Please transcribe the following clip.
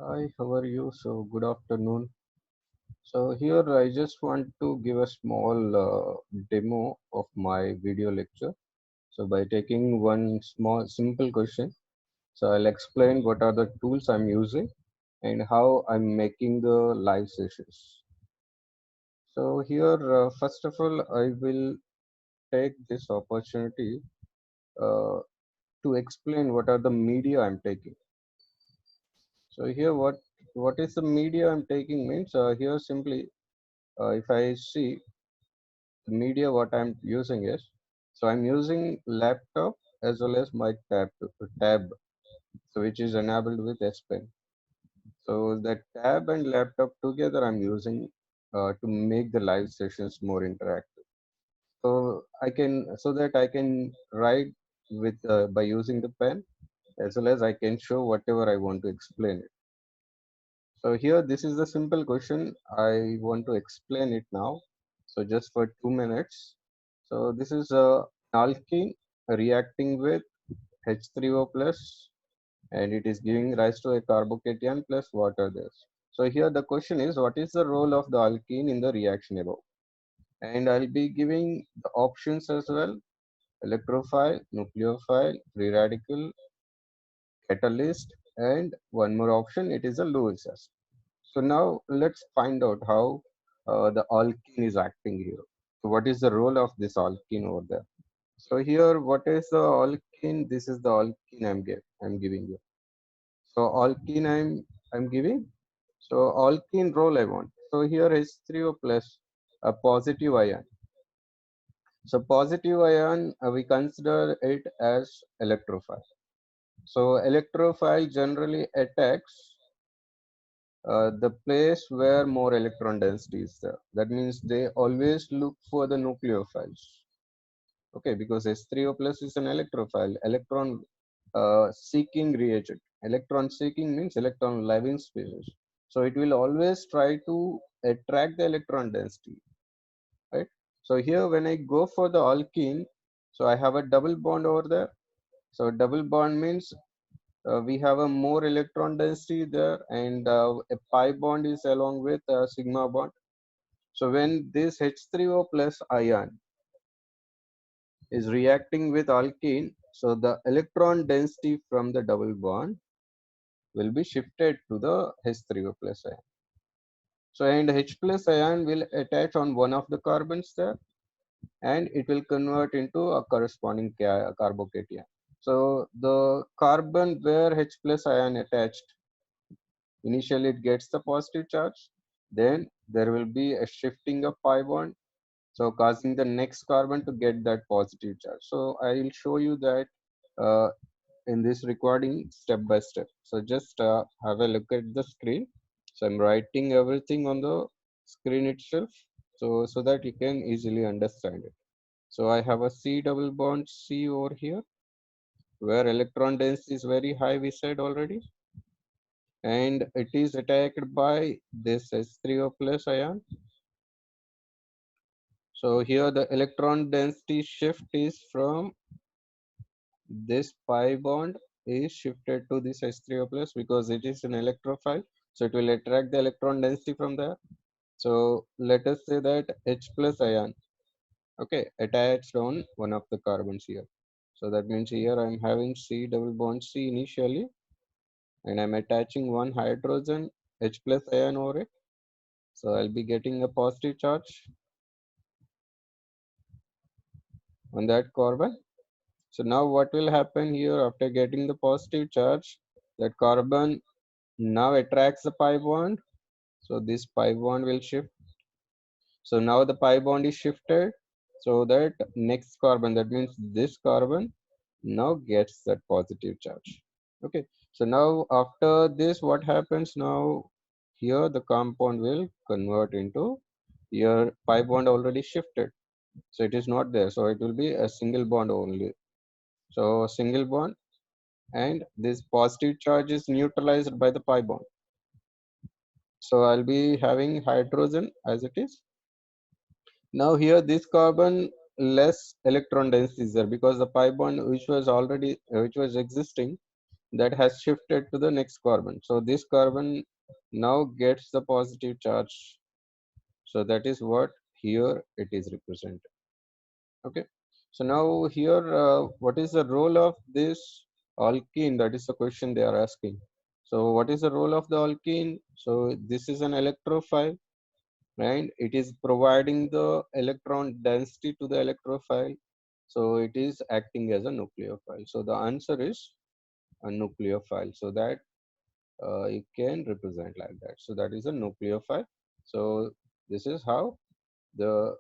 Hi, how are you? So, good afternoon. So, here I just want to give a small demo of my video lecture. So, by taking one small simple question, so I'll explain what are the tools I'm using and how I'm making the live sessions. So, here, first of all, I will take this opportunity uh, to explain what are the media I'm taking. So, here, what is the media I'm taking means here simply if I see the media what I'm using is, so I'm using laptop as well as my tab, so which is enabled with S Pen. So that tab and laptop together I'm using to make the live sessions more interactive. So I can, so that I can write with by using the pen, as well as I can show whatever I want to explain it. So here, this is the simple question. I want to explain it now. So just for 2 minutes. So this is a alkene reacting with H3O plus, and it is giving rise to a carbocation plus water there. So here the question is, what is the role of the alkene in the reaction above? And I'll be giving the options as well: electrophile, nucleophile, free radical, catalyst, and one more option, it is a Lewis acid. So now let's find out how the alkene is acting here. So what is the role of this alkene over there? So here, what is the alkene? This is the alkene I'm giving you. So alkene I'm giving. So alkene role I want. So here is 3O plus a positive ion. So positive ion we consider it as electrophile. So electrophile generally attacks the place where more electron density is there. That means they always look for the nucleophiles. Okay, because S3O plus is an electrophile, electron seeking reagent. Electron seeking means electron living species. So it will always try to attract the electron density, right? So here when I go for the alkene, so I have a double bond over there. So double bond means we have a more electron density there, and a pi bond is along with a sigma bond. So when this H3O plus ion is reacting with alkene, so the electron density from the double bond will be shifted to the H3O plus ion. So and H plus ion will attach on one of the carbons there, and it will convert into a corresponding carbocation. So the carbon where H plus ion attached, initially it gets the positive charge, then there will be a shifting of pi bond, so causing the next carbon to get that positive charge. So I will show you that uh, in this recording step by step. So just have a look at the screen. So I'm writing everything on the screen itself, so that you can easily understand it. So I have a C double bond C over here, where electron density is very high, we said already, and it is attacked by this S3O plus ion. So here the electron density shift is from this pi bond is shifted to this H3O plus because it is an electrophile. So it will attract the electron density from there. So let us say that H plus ion, okay, attached on one of the carbons here. So that means here I'm having C double bond C initially, and I'm attaching one hydrogen H plus ion over it. So I'll be getting a positive charge on that carbon. So now what will happen here after getting the positive charge? That carbon now attracts the pi bond. So this pi bond will shift. So now the pi bond is shifted. So that next carbon, that means this carbon, now gets that positive charge. Okay. So now after this, what happens now? Here the compound will convert into, here pi bond already shifted. So it is not there. So it will be a single bond only. So single bond, and this positive charge is neutralized by the pi bond. So I'll be having hydrogen as it is. Now here this carbon less electron density is there because the pi bond which was already which was existing, that has shifted to the next carbon. So this carbon now gets the positive charge. So that is what here it is represented. Okay. So now here, what is the role of this alkene? That is the question they are asking. So what is the role of the alkene? So this is an electrophile, right? It is providing the electron density to the electrophile. So it is acting as a nucleophile. So the answer is a nucleophile. So that you can represent like that. So that is a nucleophile. So this is how the